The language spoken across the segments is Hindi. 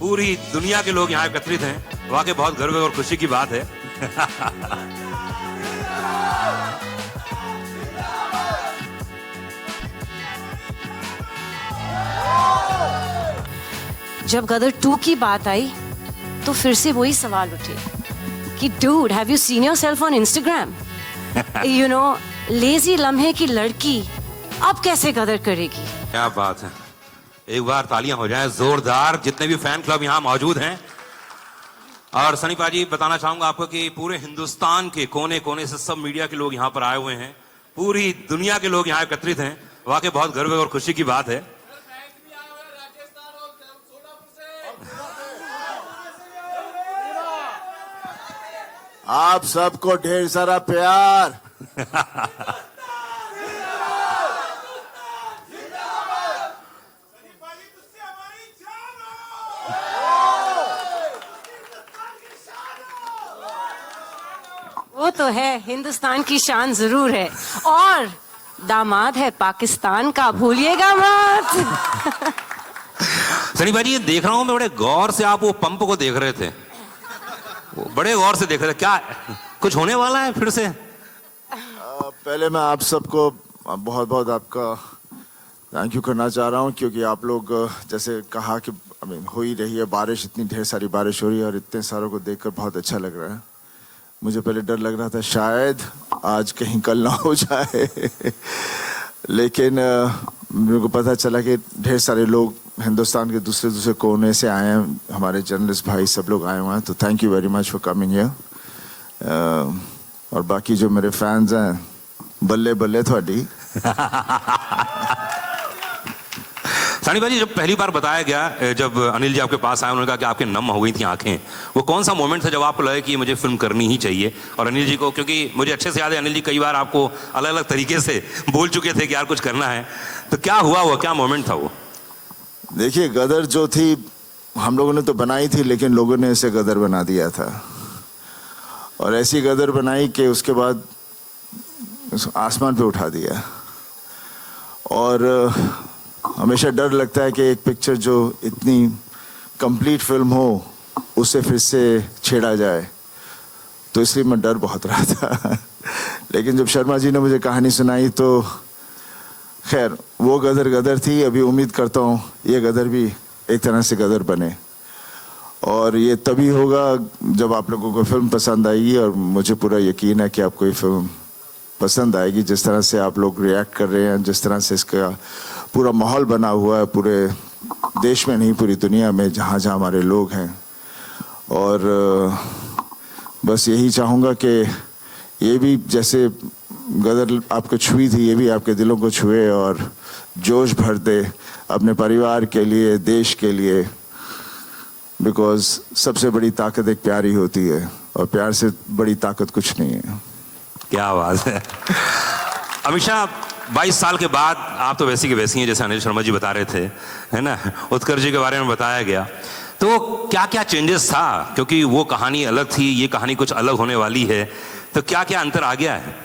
पूरी दुनिया के लोग यहाँ एकत्रित हैं, वाकई बहुत गर्व और खुशी की बात है। जब गदर 2 की बात आई तो फिर से वही सवाल उठे कि dude, have you seen yourself on Instagram? You know, lazy लम्हे की लड़की अब कैसे गदर करेगी? क्या बात है, एक बार तालियां हो जाएं जोरदार, जितने भी फैन क्लब यहाँ मौजूद हैं। और सनी पाजी, बताना चाहूंगा आपको कि पूरे हिंदुस्तान के कोने कोने से सब मीडिया के लोग यहाँ पर आए हुए हैं, पूरी दुनिया के लोग यहाँ एकत्रित हैं, वाकई बहुत गर्व और खुशी की बात है। आप सबको ढेर सारा प्यार। वो तो है, हिंदुस्तान की शान जरूर है, और दामाद है पाकिस्तान का, भूलिएगा मत। सनी भाई, ये देख रहा हूं मैं, बड़े गौर से आप वो पंप को देख रहे थे, वो बड़े गौर से देख रहे थे, क्या कुछ होने वाला है फिर से? पहले मैं आप सबको बहुत बहुत आपका थैंक यू करना चाह रहा हूं, क्योंकि आप लोग जैसे कहा कि हो ही रही है बारिश, इतनी ढेर सारी बारिश हो रही है और इतने सारों को देखकर बहुत अच्छा लग रहा है। मुझे पहले डर लग रहा था शायद आज कहीं कल ना हो जाए, लेकिन मेरे को पता चला कि ढेर सारे लोग हिंदुस्तान के दूसरे कोने से आए हैं, हमारे जर्नलिस्ट भाई सब लोग आए हुए हैं, तो thank you very much for coming here. और बाकी जो मेरे फैंस हैं, बल्ले बल्ले थोड़ी। सनी भाई, जब पहली बार बताया गया, जब अनिल जी आपके पास आए, उन्होंने कहा कि आपके नम हो गई थी आंखें, वो कौन सा मोमेंट था जब आपको लगा कि मुझे फिल्म करनी ही चाहिए? और अनिल जी को, क्योंकि मुझे अच्छे से याद है अनिल जी कई बार आपको अलग अलग तरीके से बोल चुके थे कि यार कुछ करना है, तो क्या हुआ, वो क्या मोमेंट था वो? देखिए, गदर जो थी हम लोगों ने तो बनाई थी, लेकिन लोगों ने इसे गदर बना दिया था, और ऐसी गदर बनाई कि उसके बाद आसमान पे उठा दिया। और हमेशा डर लगता है कि एक पिक्चर जो इतनी कंप्लीट फिल्म हो उसे फिर से छेड़ा जाए, तो इसलिए मैं डर बहुत रहा था। लेकिन जब शर्मा जी ने मुझे कहानी सुनाई तो खैर वो गदर गदर थी। अभी उम्मीद करता हूँ ये गदर भी एक तरह से गदर बने, और ये तभी होगा जब आप लोगों को फिल्म पसंद आएगी, और मुझे पूरा यकीन है कि आपको ये फिल्म पसंद आएगी। जिस तरह से आप लोग रिएक्ट कर रहे हैं, जिस तरह से इसका पूरा माहौल बना हुआ है, पूरे देश में नहीं पूरी दुनिया में जहाँ जहाँ हमारे लोग हैं, और बस यही चाहूँगा कि ये भी जैसे गदर आपको छुई थी, ये भी आपके दिलों को छुए और जोश भर दे अपने परिवार के लिए, देश के लिए, बिकॉज सबसे बड़ी ताकत एक प्यार ही होती है, और प्यार से बड़ी ताकत कुछ नहीं है। क्या बात है। अमीषा, 22 साल के बाद आप तो वैसी की वैसी हैं, जैसे अनिल शर्मा जी बता रहे थे, है ना, उत्कर्ष जी के बारे में बताया गया, तो क्या क्या चेंजेस था? क्योंकि वो कहानी अलग थी, ये कहानी कुछ अलग होने वाली है, तो क्या क्या अंतर आ गया है?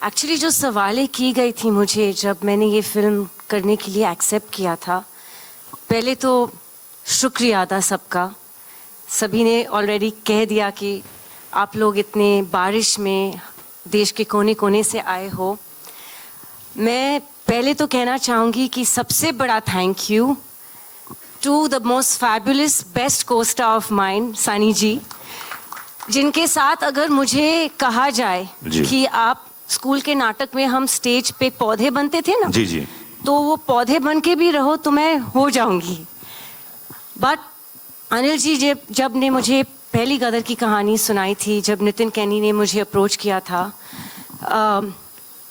एक्चुअली जो सवालें की गई थी मुझे जब मैंने ये फिल्म करने के लिए एक्सेप्ट किया था, पहले तो शुक्रिया था सबका। सभी ने ऑलरेडी कह दिया कि आप लोग इतने बारिश में देश के कोने कोने से आए हो। मैं पहले तो कहना चाहूँगी कि सबसे बड़ा thank you to the most fabulous best costar of mine, Sunny ji, जिनके साथ अगर मुझे कहा जाए कि आप स्कूल के नाटक में हम स्टेज पे पौधे बनते थे ना, जी, तो वो पौधे बन के भी रहो तो मैं हो जाऊंगी। बट अनिल जी जब ने मुझे पहली गदर की कहानी सुनाई थी, जब नितिन कैनी ने मुझे अप्रोच किया था,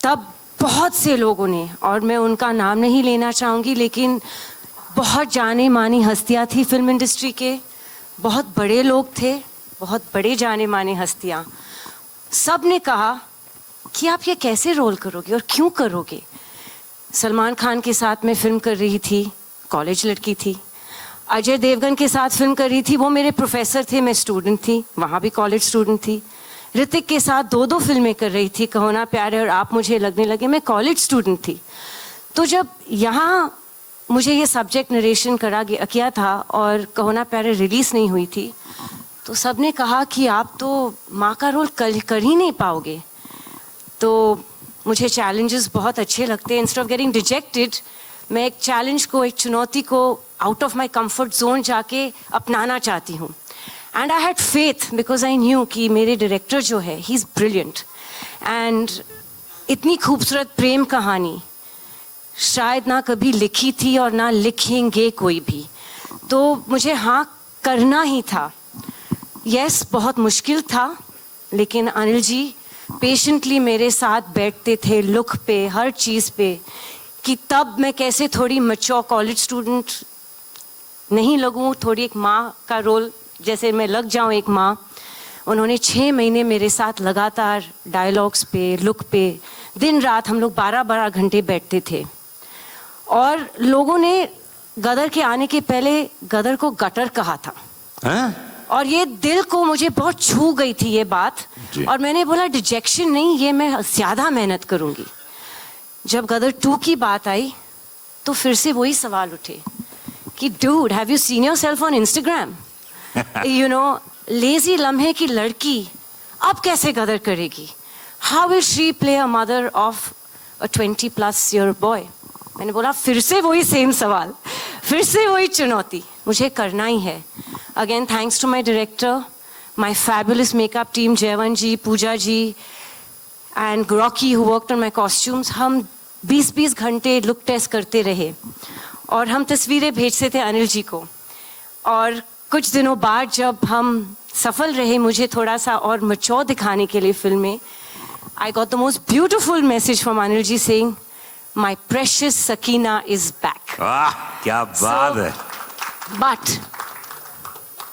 तब बहुत से लोगों ने, और मैं उनका नाम नहीं लेना चाहूँगी, लेकिन बहुत जाने मानी हस्तियाँ थी फिल्म इंडस्ट्री के, बहुत बड़े लोग थे, बहुत बड़े जाने माने हस्तियाँ, सब ने कहा कि आप ये कैसे रोल करोगे और क्यों करोगे। सलमान खान के साथ मैं फिल्म कर रही थी, कॉलेज लड़की थी। अजय देवगन के साथ फिल्म कर रही थी, वो मेरे प्रोफेसर थे, मैं स्टूडेंट थी, वहाँ भी कॉलेज स्टूडेंट थी। ऋतिक के साथ 2 फिल्में कर रही थी, कहो ना प्यारे और आप मुझे लगने लगे, मैं कॉलेज स्टूडेंट थी। तो जब यहाँ मुझे ये सब्जेक्ट नरेशन किया था और कहो ना प्यारे रिलीज़ नहीं हुई थी, तो सब ने कहा कि आप तो माँ का रोल कर ही नहीं पाओगे। तो मुझे चैलेंजेस बहुत अच्छे लगते हैं। इंस्टेड ऑफ गेटिंग डिजेक्टेड, मैं एक चैलेंज को, एक चुनौती को out of my comfort zone जाके अपनाना चाहती हूँ। And I had faith because I knew कि मेरे डायरेक्टर जो है ही इज़ ब्रिलियंट। एंड इतनी खूबसूरत प्रेम कहानी शायद ना कभी लिखी थी और ना लिखेंगे कोई भी, तो मुझे हाँ करना ही था। यस, बहुत मुश्किल था, लेकिन अनिल जी पेशेंटली मेरे साथ बैठते थे लुक पे, हर चीज़ पे, कि तब मैं कैसे थोड़ी मैच्योर कॉलेज स्टूडेंट नहीं लगूं, थोड़ी एक माँ का रोल जैसे मैं लग जाऊं एक माँ। उन्होंने 6 महीने मेरे साथ लगातार डायलॉग्स पे, लुक पे, दिन रात हम लोग 12-12 घंटे बैठते थे। और लोगों ने गदर के आने के पहले गदर को गटर कहा था। और ये दिल को मुझे बहुत छू गई थी ये बात। और मैंने बोला डिजेक्शन नहीं, ये मैं ज़्यादा मेहनत करूँगी। जब गदर 2 की बात आई तो फिर से वही सवाल उठे कि dude, have you seen yourself on Instagram? You know, lazy लम्हे की लड़की अब कैसे गदर करेगी? How will she play a mother of a 20+ year boy? मैंने बोला फिर से वही सेम सवाल, फिर से वही चुनौती, मुझे करना ही है। Again thanks to my director, my fabulous makeup team, Jaywant ji, Puja ji and ग्रॉकी who worked on my costumes. हम 20-20 घंटे लुक टेस्ट करते रहे और हम तस्वीरें भेजते थे अनिल जी को। और कुछ दिनों बाद जब हम सफल रहे मुझे थोड़ा सा और मैच्योर दिखाने के लिए फिल्म में, I got the most beautiful message from Anil ji saying my precious Sakina is back. वाह, क्या बात है। But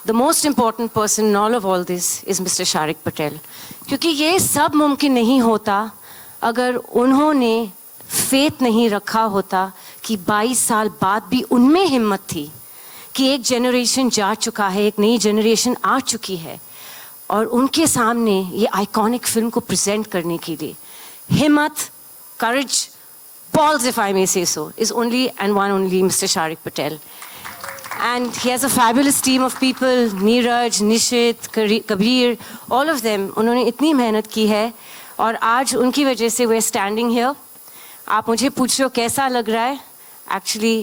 the most important person in all of all this is Mr. Sharik Patel. क्योंकि ये सब मुमकिन नहीं होता अगर उन्होंने फेथ नहीं रखा होता कि 22 साल बाद भी उनमें हिम्मत थी कि एक जनरेशन जा चुका है, एक नई जनरेशन आ चुकी है और उनके सामने ये आइकॉनिक फिल्म को प्रेजेंट करने के लिए हिम्मत, करेज, balls if I may say so, is only and one only Mr. Sharik Patel. And he has a fabulous team of people, Neeraj, Nishit, Kabir, all of them. उन्होंने इतनी मेहनत की है और आज उनकी वजह से we're standing here. आप मुझे पूछ रहे हो कैसा लग रहा है? Actually,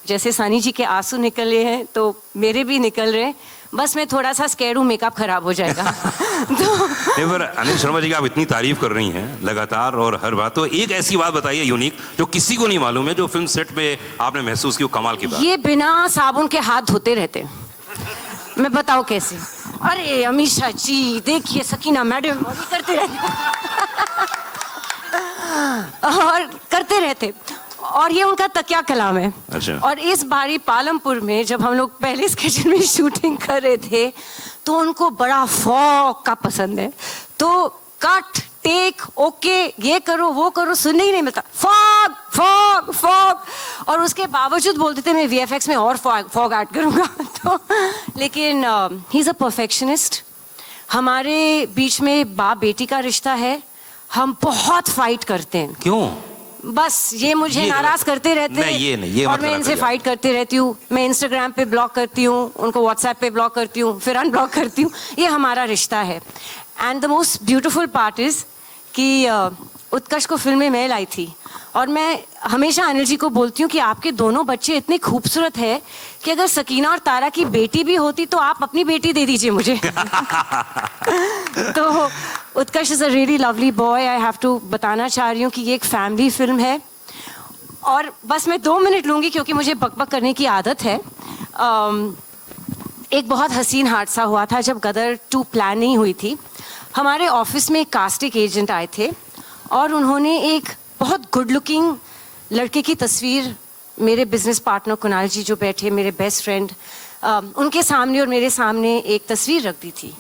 जैसे सनी जी के आंसू निकले हैं तो मेरे भी निकल रहे हैं। बस मैं थोड़ा सा स्कैर्ड हूँ, मेकअप खराब हो जाएगा। नहीं, पर अनिल शर्मा जी की आप इतनी तारीफ कर रही हैं लगातार और हर बात, तो एक ऐसी बात बताइए यूनिक जो किसी को नहीं मालूम है, जो फिल्म सेट पे आपने महसूस की, वो कमाल की बात। ये बिना साबुन के हाथ धोते रहते, मैं बताओ कैसे? अरे अमीषा जी देखिए, सकीना मैडम करते रहते और करते रहते, और ये उनका तकिया कलाम है। अच्छा। और इस बारी पालमपुर में जब हम लोग पहले स्केच में शूटिंग कर रहे थे तो उनको बड़ा फॉग का पसंद है, तो कट टेक ओके ये करो वो करो सुनने ही नहीं मिलता, फॉग फॉग फॉग। और उसके बावजूद बोलते थे मैं VFX में और फॉग ऐड करूँगा। तो लेकिन ही इज़ अ परफेक्शनिस्ट। हमारे बीच में बाप बेटी का रिश्ता है, हम बहुत फाइट करते हैं। क्यों? बस ये मुझे नाराज करते रहते हैं, ये और मैं इनसे फाइट करती रहती हूँ। मैं इंस्टाग्राम पे ब्लॉक करती हूँ, उनको व्हाट्सएप पे ब्लॉक करती हूँ, फिर अनब्लॉक करती हूँ। ये हमारा रिश्ता है। And the most beautiful part is कि उत्कर्ष को फिल्म में मैं लाई थी और मैं हमेशा अनिल जी को बोलती हूँ कि आपके दोनों बच्चे इतने खूबसूरत है कि अगर सकीना और तारा की बेटी भी होती तो आप अपनी बेटी दे दीजिए मुझे। तो Utkarsh is a really lovely boy. I have to बताना चाह रही हूँ कि ये एक फैमिली फिल्म है। और बस मैं 2 मिनट लूँगी क्योंकि मुझे बकबक करने की आदत है। एक बहुत हसीन हादसा हुआ था जब गदर 2 प्लान नहीं हुई थी। हमारे ऑफिस में एक कास्टिंग एजेंट आए थे और उन्होंने एक बहुत गुड लुकिंग लड़के की तस्वीर मेरे बिजनेस पार्टनर कुणाल जी जो बैठे, मेरे बेस्ट फ्रेंड, उनके सामने और मेरे सामने एक तस्वीर रख दी थी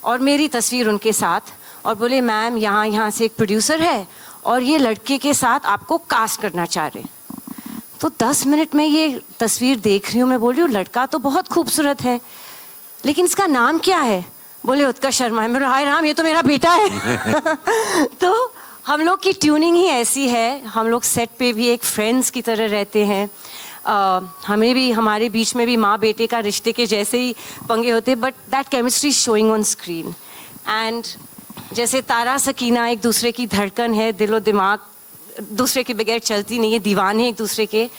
और मेरी तस्वीर उनके साथ, और बोले मैम यहाँ से एक प्रोड्यूसर है और ये लड़के के साथ आपको कास्ट करना चाह रहे। तो 10 मिनट में ये तस्वीर देख रही हूँ, मैं बोल रही हूँ लड़का तो बहुत खूबसूरत है लेकिन इसका नाम क्या है? बोले उत्कर्ष शर्मा है। मैं हाय राम, ये तो मेरा बेटा है। तो हम लोग की ट्यूनिंग ही ऐसी है, हम लोग सेट पे भी एक फ्रेंड्स की तरह रहते हैं। हमें भी, हमारे बीच में भी माँ बेटे का रिश्ते के जैसे ही पंगे होते, but that chemistry showing on screen. And जैसे तारा सकीना एक दूसरे की धड़कन है, दिलो दिमाग दूसरे के बगैर चलती नहीं है, दीवाने एक दूसरे के.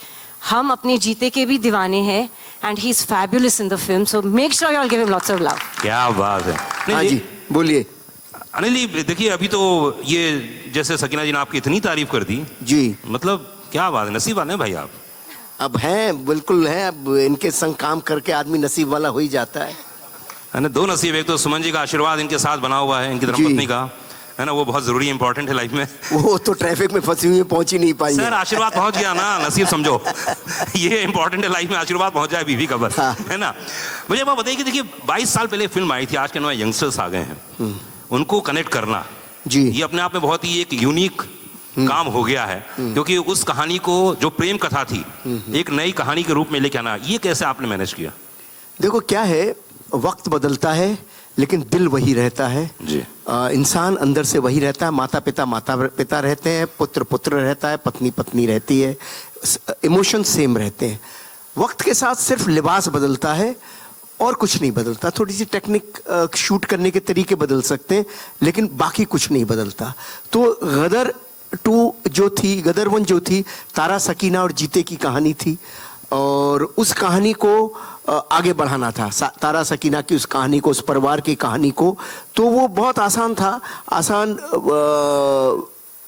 हम अपने जीते के भी दीवाने हैं. And he is fabulous in the film, so make sure you all give him lots of love. क्या बात है. हाँ जी, बोलिए. अनिल जी देखिए, अभी तो ये जैसे सकीना जी ने आपकी इतनी तारीफ कर दी, जी, मतलब क्या बात है, नसीब वाले हैं भाई आप. अब हैं, बिल्कुल हैं. अब इनके संग काम करके आदमी नसीब वाला हो ही जाता है ना. दो नसीब, एक तो सुमन जी का आशीर्वाद इनके साथ बना हुआ है, इनकी जी. धर्मपत्नी का, है ना, वो बहुत जरूरी इंपॉर्टेंट है लाइफ में. वो तो ट्रैफिक में फंसी हुई है, पहुंच ही नहीं पाई सर है. आशीर्वाद पहुंच गया ना, नसीब समझो. ये इंपॉर्टेंट है लाइफ में, आशीर्वाद पहुंच जाए बीवी का बस. हाँ. है ना. मुझे बात बताइए कि देखिए 22 साल पहले फिल्म आई थी, आज के नए यंगस्टर्स आ गए हैं, उनको कनेक्ट करना जी. ये अपने आप में बहुत ही एक यूनिक काम हो गया है. क्योंकि उस कहानी को, जो प्रेम कथा थी, एक नई कहानी के रूप में लेके आना, ये कैसे आपने मैनेज किया? देखो क्या है, वक्त बदलता है लेकिन दिल वही रहता है जी. इंसान अंदर से वही रहता है. माता पिता रहते हैं, पुत्र पुत्र रहता है, पत्नी पत्नी रहती है, इमोशन सेम रहते हैं. वक्त के साथ सिर्फ लिबास बदलता है और कुछ नहीं बदलता. थोड़ी सी टेक्निक, शूट करने के तरीके बदल सकते हैं, लेकिन बाकी कुछ नहीं बदलता. तो गदर 2 जो थी, गदर 1 जो थी, तारा सकीना और जीते की कहानी थी, और उस कहानी को आगे बढ़ाना था, तारा सकीना की उस कहानी को, उस परिवार की कहानी को. तो वो बहुत आसान था. आसान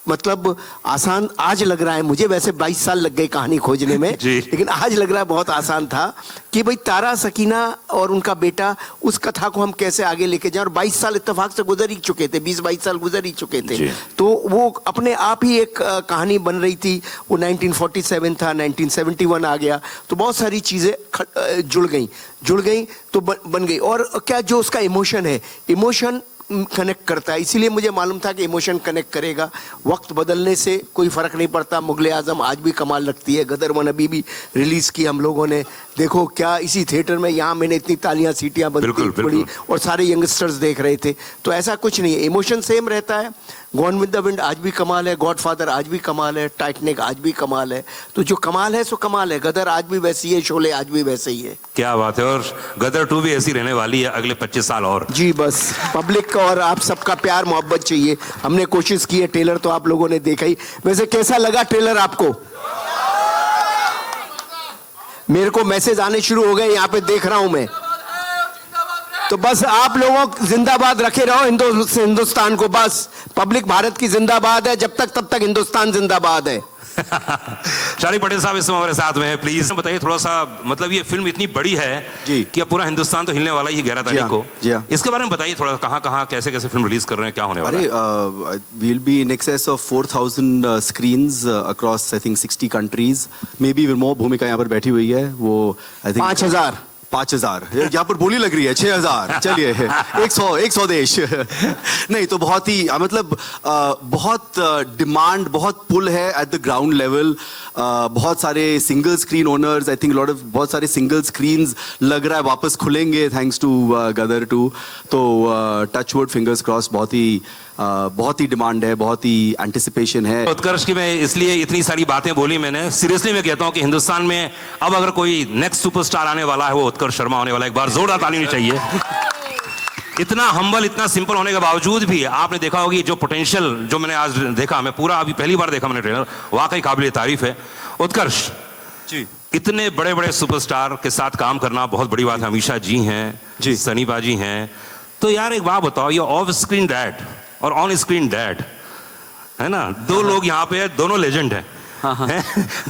मतलब आसान आज लग रहा है मुझे, वैसे 22 साल लग गए कहानी खोजने में, लेकिन आज लग रहा है बहुत आसान था कि भाई तारा सकीना और उनका बेटा, उस कथा को हम कैसे आगे लेके जाएं. और 22 साल इत्तेफाक से गुजर ही चुके थे, 20-22 साल गुजर ही चुके थे. तो वो अपने आप ही एक कहानी बन रही थी. वो 1947 था, 1971 आ गया, तो बहुत सारी चीज़ें जुड़ गई तो बन गई. और क्या जो उसका इमोशन है, इमोशन कनेक्ट करता है. इसीलिए मुझे मालूम था कि इमोशन कनेक्ट करेगा. वक्त बदलने से कोई फर्क नहीं पड़ता. मुगले आजम आज भी कमाल लगती है. गदर 1 अभी भी रिलीज की हम लोगों ने. देखो क्या इसी थिएटर में, यहाँ मैंने इतनी तालियां सीटियां बंदी पड़ी और सारे यंगस्टर्स देख रहे थे. तो ऐसा कुछ नहीं है, इमोशन सेम रहता है. गॉन विद द विंड आज भी कमाल है, गॉडफादर आज भी कमाल है, टाइटैनिक आज भी कमाल है. तो जो कमाल है सो कमाल है. गदर आज भी वैसी है, शोले आज भी वैसे ही है. क्या बात है. और गदर 2 भी ऐसी रहने वाली है अगले 25 साल और. जी, बस पब्लिक और आप सबका प्यार मोहब्बत चाहिए. हमने कोशिश की है. ट्रेलर तो आप लोगों ने देखा ही. वैसे कैसा लगा ट्रेलर आपको? मेरे को मैसेज आने शुरू हो गए, यहाँ पे देख रहा हूं मैं. तो बस आप लोगों जिंदाबाद रखे रहो हिंदुस्तान को. बस पब्लिक भारत की जिंदाबाद है, जब तक तब तक हिंदुस्तान जिंदाबाद है. शालिनी पटेल साहब इस समय हमारे साथ में हैं. प्लीज बताइए थोड़ा सा, मतलब ये फिल्म इतनी बड़ी है जी. कि अब पूरा हिंदुस्तान तो हिलने वाला ही 11 तारीख को. जी. इसके बारे में बताइए थोड़ा, कहाँ कहाँ कैसे कैसे फिल्म रिलीज कर रहे हैं, क्या होने वाला है? अरे we'll be in excess of 4,000 screens across I think 60 countries. Maybe even more. भूमिका यहाँ पर बैठी हुई है, वो I think 5,000 यहाँ पर बोली लग रही है. 6,000 चलिए 100 देश. नहीं तो बहुत ही मतलब बहुत डिमांड, बहुत पुल है एट द ग्राउंड लेवल. बहुत सारे single screen owners, I think बहुत सारे सिंगल स्क्रीन्स लग रहा है वापस खुलेंगे थैंक्स टू गदर 2. तो टच वुड, फिंगर्स क्रॉस. बहुत ही डिमांड है, बहुत ही एंटिसिपेशन है. उत्कर्ष की मैं इसलिए इतनी सारी बातें बोली मैंने, सीरियसली मैं कहता हूं कि हिंदुस्तान में अब अगर कोई नेक्स्ट सुपरस्टार आने वाला है वो उत्कर्ष शर्मा होने वाला है. एक बार जोरदार ताली होनी चाहिए. इतना हम्बल, इतना सिंपल होने के बावजूद भी आपने देखा होगी जो पोटेंशियल जो मैंने आज देखा, मैं पूरा अभी पहली बार देखा मैंने ट्रेलर, वाकई काबिल तारीफ है. उत्कर्ष जी, इतने बड़े बड़े सुपरस्टार के साथ काम करना बहुत बड़ी बात है. अमीषा जी हैं जी, सनी बाजी हैं. तो यार एक बात बताओ, ये ऑफ स्क्रीन डैड और ऑन स्क्रीन डैड है ना, दो लोग यहाँ पे है, दोनों लेजेंड हैं.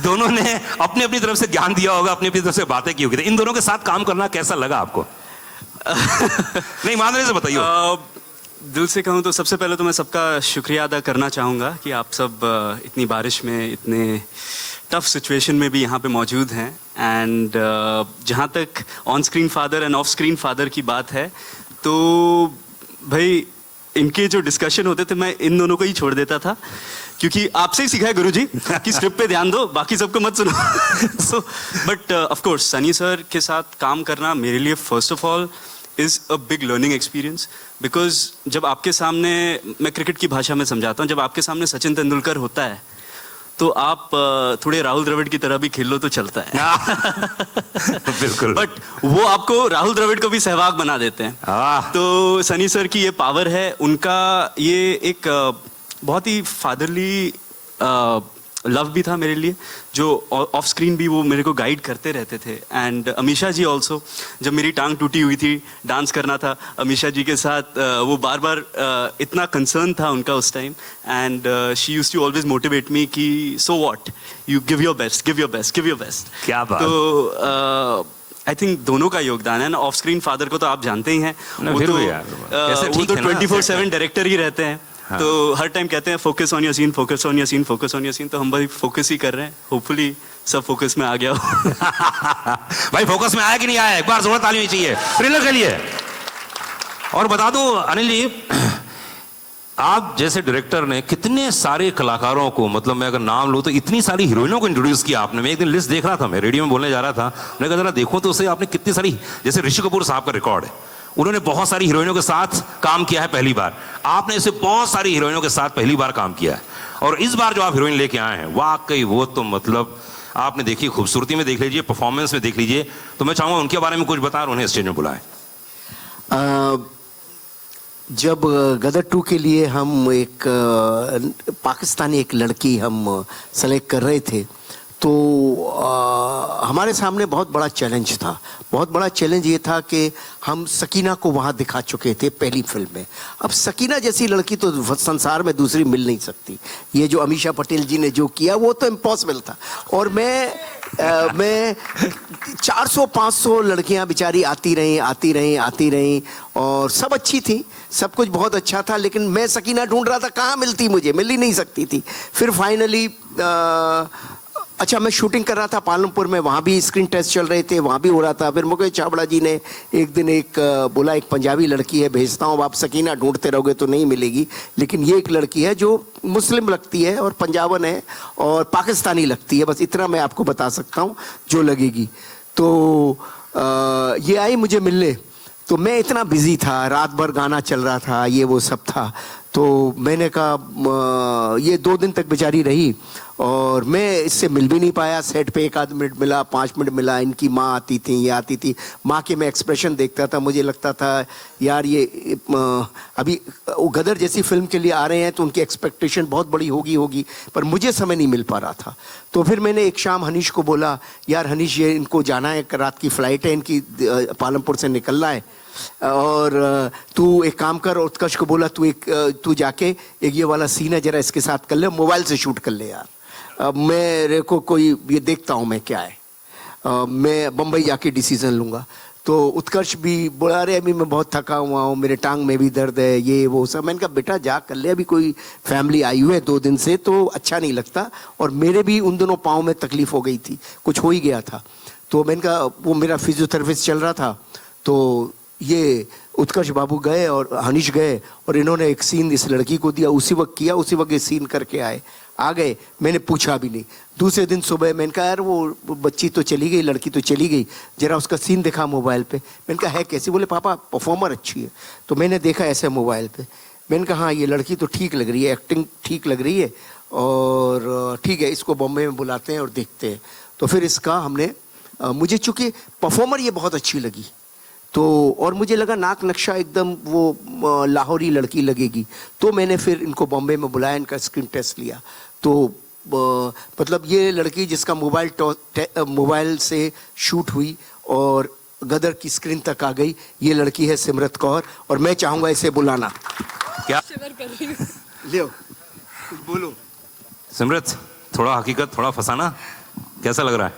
दोनों ने अपनी अपनी तरफ से ज्ञान दिया होगा, अपनी अपनी तरफ से बातें की होगी. इन दोनों के साथ काम करना कैसा लगा आपको? नहीं ईमानदारी से बताइए. दिल से कहूँ तो सबसे पहले तो मैं सबका शुक्रिया अदा करना चाहूँगा कि आप सब इतनी बारिश में, इतने टफ सिचुएशन में भी यहाँ पे मौजूद हैं. एंड जहाँ तक on screen father end of screen father की बात है, तो भाई इनके जो डिस्कशन होते थे मैं इन दोनों को ही छोड़ देता था, क्योंकि आपसे ही सीखा है गुरुजी कि स्क्रिप्ट पे ध्यान दो, बाकी सबको मत सुनो. So but of course Sunny sir के साथ काम करना मेरे लिए first of all is a big learning experience. Because जब आपके सामने, मैं क्रिकेट की भाषा में समझाता हूँ, जब आपके सामने सचिन तेंदुलकर होता है तो आप थोड़े राहुल द्रविड़ की तरह भी खेल लो तो चलता है। बिल्कुल। बट वो आपको राहुल द्रविड़ को भी सहवाग बना देते हैं। तो सनी सर की ये पावर है, उनका ये एक बहुत ही फादरली लव भी था मेरे लिए, जो ऑफ स्क्रीन भी वो मेरे को गाइड करते रहते थे। एंड अमीषा जी ऑल्सो, जब मेरी टांग टूटी हुई थी, डांस करना था अमीषा जी के साथ, वो बार बार इतना कंसर्न था उनका उस time. And she used to always motivate me कि so what, you give your best, give your best, give your best. क्या बात। तो आई थिंक दोनों का योगदान है ना। ऑफ स्क्रीन फादर को तो आप जानते ही हैं, ना, वो फिर तो भी यार, कैसे वो ठीक तो है ना, 24/7 डायरेक्टर ही रहते हैं। तो हर टाइम कहते हैं focus on your scene, focus on your scene, focus on your scene. तो हम भाई फोकस ही कर रहे हैं, होपफुली सब फोकस में आ गया हो। भाई फोकस में आया कि नहीं आया, एक बार जोर ताली होनी चाहिए थ्रिलर के लिए। और बता दूं अनिल जी, आप जैसे डायरेक्टर ने कितने सारे कलाकारों को, मतलब मैं अगर नाम लूं तो इतनी सारी हीरोइनों को इंट्रोड्यूस किया आपने। मैं एक दिन लिस्ट देख रहा था, मैं रेडियो में बोलने जा रहा था, मैंने कहा जरा देखो तो उसे आपने कितनी सारी, जैसे ऋषि कपूर साहब का रिकॉर्ड है, उन्होंने बहुत सारी हीरोइनों के साथ काम किया है पहली बार। आपने ऐसे बहुत सारी हीरोइनों के साथ पहली बार काम किया है, और इस बार जो आप हीरोइन लेके आए हैं वाकई वो तो मतलब आपने देखी, खूबसूरती में देख लीजिए, परफॉर्मेंस में देख लीजिए। तो मैं चाहूंगा उनके बारे में कुछ बताएं और उन्हें स्टेज में बुलाएं। जब गदर 2 के लिए हम एक पाकिस्तानी एक लड़की हम सेलेक्ट कर रहे थे, तो हमारे सामने बहुत बड़ा चैलेंज था। बहुत बड़ा चैलेंज ये था कि हम सकीना को वहाँ दिखा चुके थे पहली फिल्म में। अब सकीना जैसी लड़की तो संसार में दूसरी मिल नहीं सकती। ये जो अमीषा पटेल जी ने जो किया वो तो इम्पॉसिबल था। और मैं 400-500 लड़कियां बेचारी आती रहीं और सब अच्छी थी, सब कुछ बहुत अच्छा था, लेकिन मैं सकीना ढूंढ रहा था, कहाँ मिलती, मुझे मिल ही नहीं सकती थी। फिर फाइनली अच्छा, मैं शूटिंग कर रहा था पालमपुर में, वहाँ भी स्क्रीन टेस्ट चल रहे थे, वहाँ भी हो रहा था। फिर मुकेश छाबड़ा जी ने एक दिन बोला एक पंजाबी लड़की है भेजता हूँ, आप सकीना ढूंढते रहोगे तो नहीं मिलेगी, लेकिन ये एक लड़की है जो मुस्लिम लगती है और पंजाबन है और पाकिस्तानी लगती है, बस इतना मैं आपको बता सकता हूँ जो लगेगी। तो ये आई मुझे मिलने, तो मैं इतना बिजी था, रात भर गाना चल रहा था, ये वो सब था। तो मैंने कहा ये 2 दिन तक बेचारी रही और मैं इससे मिल भी नहीं पाया। सेट पे 1 मिनट मिला, 5 मिनट मिला। इनकी माँ आती थी, ये आती थी, माँ के मैं एक्सप्रेशन देखता था, मुझे लगता था यार ये अभी वो गदर जैसी फिल्म के लिए आ रहे हैं तो उनकी एक्सपेक्टेशन बहुत बड़ी होगी, पर मुझे समय नहीं मिल पा रहा था। तो फिर मैंने एक शाम हनीश को बोला, यार हनीश ये इनको जाना है, रात की फ़्लाइट है इनकी, पालमपुर से निकलना है, और तू एक काम कर। उत्कर्ष को बोला तू जाके एक ये वाला सीन है जरा इसके साथ कर ले, मोबाइल से शूट कर ले यार, मेरे को कोई ये देखता हूँ मैं क्या है, मैं बम्बई जाके डिसीजन लूँगा। तो उत्कर्ष भी बोला, अरे अभी मैं बहुत थका हुआ हूँ, मेरे टांग में भी दर्द है, ये वो सब। मैंने कहा बेटा जा कर ले, अभी कोई फैमिली आई हुई है 2 दिन से तो अच्छा नहीं लगता, और मेरे भी उन दोनों पाँव में तकलीफ हो गई थी, कुछ हो ही गया था। तो मैंने कहा, वो मेरा फिजियोथेरेपिस्ट चल रहा था, तो ये उत्कर्ष बाबू गए और हनीश गए और इन्होंने एक सीन इस लड़की को दिया, उसी वक्त किया, उसी वक्त ये सीन करके आ गए। मैंने पूछा भी नहीं। दूसरे दिन सुबह मैंने कहा, यार वो बच्ची तो चली गई, लड़की तो चली गई, जरा उसका सीन दिखा मोबाइल पे। मैंने कहा है कैसी? बोले पापा परफॉर्मर अच्छी है। तो मैंने देखा ऐसे मोबाइल पे, मैंने कहा हाँ ये लड़की तो ठीक लग रही है, एक्टिंग ठीक लग रही है, और ठीक है इसको बॉम्बे में बुलाते हैं और देखते हैं। तो फिर इसका हमने मुझे चूँकि परफॉर्मर ये बहुत अच्छी लगी, तो और मुझे लगा नाक नक्शा एकदम वो लाहौरी लड़की लगेगी, तो मैंने फिर इनको बॉम्बे में बुलाया, इनका स्क्रीन टेस्ट लिया। तो मतलब ये लड़की जिसका मोबाइल से शूट हुई और गदर की स्क्रीन तक आ गई, ये लड़की है सिमरत कौर, और मैं चाहूँगा इसे बुलाना। क्या लियो बोलो सिमरत, थोड़ा हकीकत थोड़ा फसाना, कैसा लग रहा है?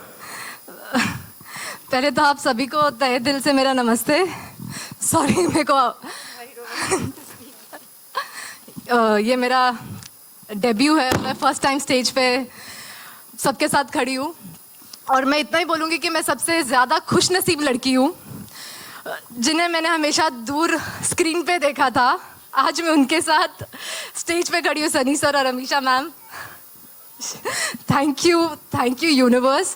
पहले तो आप सभी को तहे दिल से मेरा नमस्ते। सॉरी मेरे को ये मेरा डेब्यू है, मैं फर्स्ट टाइम स्टेज पे सबके साथ खड़ी हूँ, और मैं इतना ही बोलूँगी कि मैं सबसे ज़्यादा खुश नसीब लड़की हूँ जिन्हें मैंने हमेशा दूर स्क्रीन पे देखा था। आज मैं उनके साथ स्टेज पे खड़ी हूँ, सनी सर और Amisha ma'am. Thank you universe.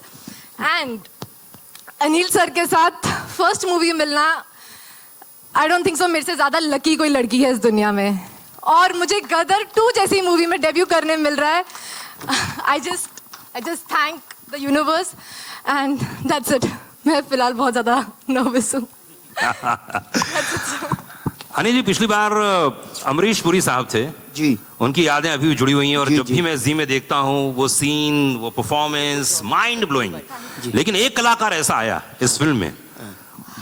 And Anil sir के साथ फर्स्ट मूवी मिलना, आई डोंट थिंक सो मेरे से ज़्यादा लकी कोई लड़की है इस दुनिया में, और मुझे गदर 2 जैसी मूवी में डेब्यू करने मिल रहा है। I just thank the universe and that's it. मैं फिलहाल बहुत ज़्यादा nervous हूँ. That's it, sir. Anil ji, पिछली बार अमरीश पुरी साहब थे जी उनकी यादें अभी भी जुड़ी हुई हैं और जी, जब जी। भी मैं जी में देखता हूँ वो सीन, वो परफॉर्मेंस माइंड ब्लोइंग। लेकिन एक कलाकार ऐसा आया इस फिल्म में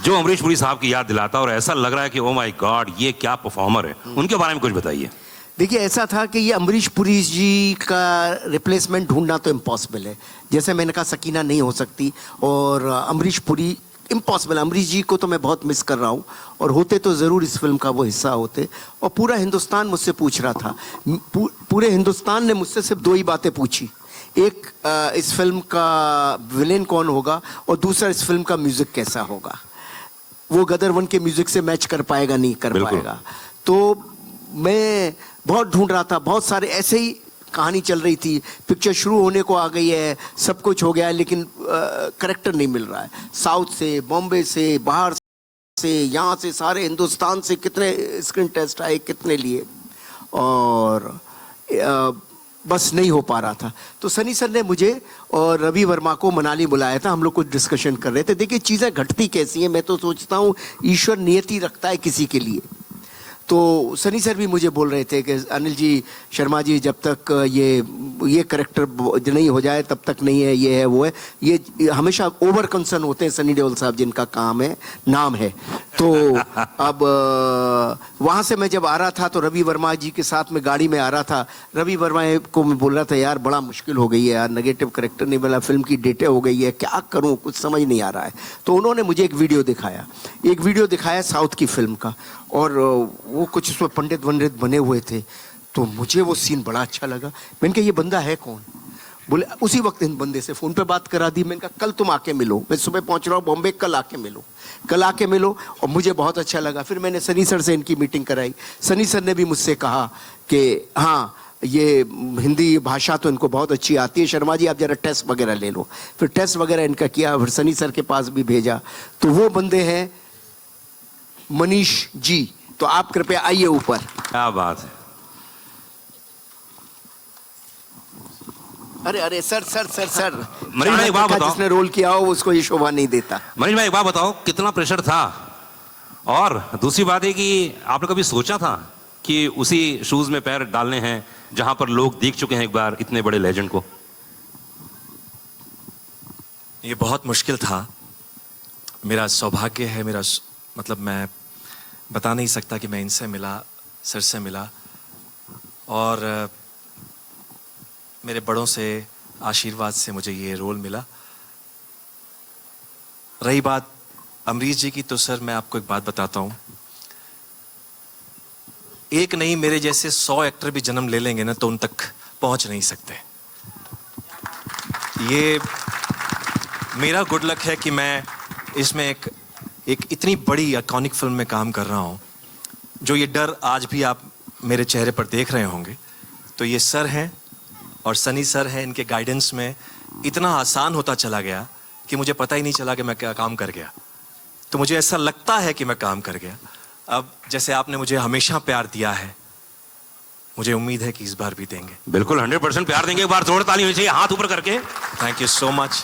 जो अमरीश पुरी साहब की याद दिलाता और ऐसा लग रहा है कि ओ माय गॉड ये क्या परफॉर्मर है। उनके बारे में कुछ बताइए। देखिए, ऐसा था कि ये अमरीश पुरी जी का रिप्लेसमेंट ढूंढना तो इम्पॉसिबल है। जैसे मैंने कहा, सकीना नहीं हो सकती और अमरीश पुरी इम्पॉसिबल। अमरीश जी को तो मैं बहुत मिस कर रहा हूँ और होते तो ज़रूर इस फिल्म का वो हिस्सा होते। और पूरा हिंदुस्तान मुझसे पूछ रहा था, पूरे हिंदुस्तान ने मुझसे सिर्फ दो ही बातें पूछी। एक, इस फिल्म का विलेन कौन होगा और दूसरा, इस फिल्म का म्यूज़िक कैसा होगा। वो गदर वन के म्यूज़िक से मैच कर पाएगा नहीं कर पाएगा। तो मैं बहुत ढूंढ रहा था, बहुत सारे ऐसे ही कहानी चल रही थी, पिक्चर शुरू होने को आ गई है, सब कुछ हो गया है, लेकिन करेक्टर नहीं मिल रहा है। साउथ से, बॉम्बे से, बाहर से, यहाँ से, सारे हिंदुस्तान से कितने स्क्रीन टेस्ट आए, कितने लिए, और बस नहीं हो पा रहा था। तो सनी सर ने मुझे और रवि वर्मा को मनाली बुलाया था। हम लोग कुछ डिस्कशन कर रहे थे। देखिए, चीज़ें घटती कैसी हैं, मैं तो सोचता हूँ ईश्वर नियति रखता है किसी के लिए। तो सनी सर भी मुझे बोल रहे थे कि अनिल जी, शर्मा जी, जब तक ये करेक्टर नहीं हो जाए तब तक नहीं है, ये है वो है। ये हमेशा ओवर कंसर्न होते हैं सनी देओल साहब, जिनका नाम है। तो अब वहाँ से मैं जब आ रहा था तो रवि वर्मा जी के साथ में गाड़ी में आ रहा था। रवि वर्मा को मैं बोल रहा था, यार बड़ा मुश्किल हो गई है यार, नेगेटिव करेक्टर नहीं मिला, फिल्म की डेटें हो गई है, क्या करूँ, कुछ समझ नहीं आ रहा है। तो उन्होंने मुझे एक वीडियो दिखाया साउथ की फिल्म का, और वो कुछ उसमें पंडित वंडित बने हुए थे। तो मुझे वो सीन बड़ा अच्छा लगा। मैंने कहा, ये बंदा है कौन? बोले, उसी वक्त इन बंदे से फ़ोन पे बात करा दी। मैंने कहा, कल तुम आके मिलो, मैं सुबह पहुंच रहा हूँ बॉम्बे, कल आके मिलो। और मुझे बहुत अच्छा लगा। फिर मैंने सनी सर से इनकी मीटिंग कराई। सनी सर ने भी मुझसे कहा कि हाँ, ये हिंदी भाषा तो इनको बहुत अच्छी आती है, शर्मा जी आप जरा टेस्ट वगैरह ले लो। फिर टेस्ट वगैरह इनका किया, फिर सनी सर के पास भी भेजा। तो वो बंदे हैं मनीष जी। तो आप कृपया आइए ऊपर। क्या बात है। अरे सर मनीष भाई, एक बात बताओ। जिसने रोल किया हो उसको ये शोभा नहीं देता। मनीष भाई, एक बात बताओ, कितना प्रेशर था? और दूसरी बात है कि आपने कभी सोचा था कि उसी शूज में पैर डालने हैं जहां पर लोग देख चुके हैं एक बार इतने बड़े लेजेंड को? ये बहुत मुश्किल था। मेरा सौभाग्य है, मतलब मैं बता नहीं सकता कि मैं इनसे मिला, सर से मिला, और मेरे बड़ों से आशीर्वाद से मुझे ये रोल मिला। रही बात अमरीश जी की, तो सर मैं आपको एक बात बताता हूँ, एक नहीं मेरे जैसे 100 एक्टर भी जन्म ले लेंगे ना तो उन तक पहुंच नहीं सकते। ये मेरा गुड लक है कि मैं इसमें एक इतनी बड़ी आइकॉनिक फिल्म में काम कर रहा हूँ। जो ये डर आज भी आप मेरे चेहरे पर देख रहे होंगे, तो ये सर हैं और सनी सर हैं, इनके गाइडेंस में इतना आसान होता चला गया कि मुझे पता ही नहीं चला कि मैं क्या काम कर गया। तो मुझे ऐसा लगता है कि मैं काम कर गया। अब जैसे आपने मुझे हमेशा प्यार दिया है, मुझे उम्मीद है कि इस बार भी देंगे। बिल्कुल 100% प्यार देंगे। एक बार जोर ताली होनी चाहिए, हाथ ऊपर करके। Thank you so much.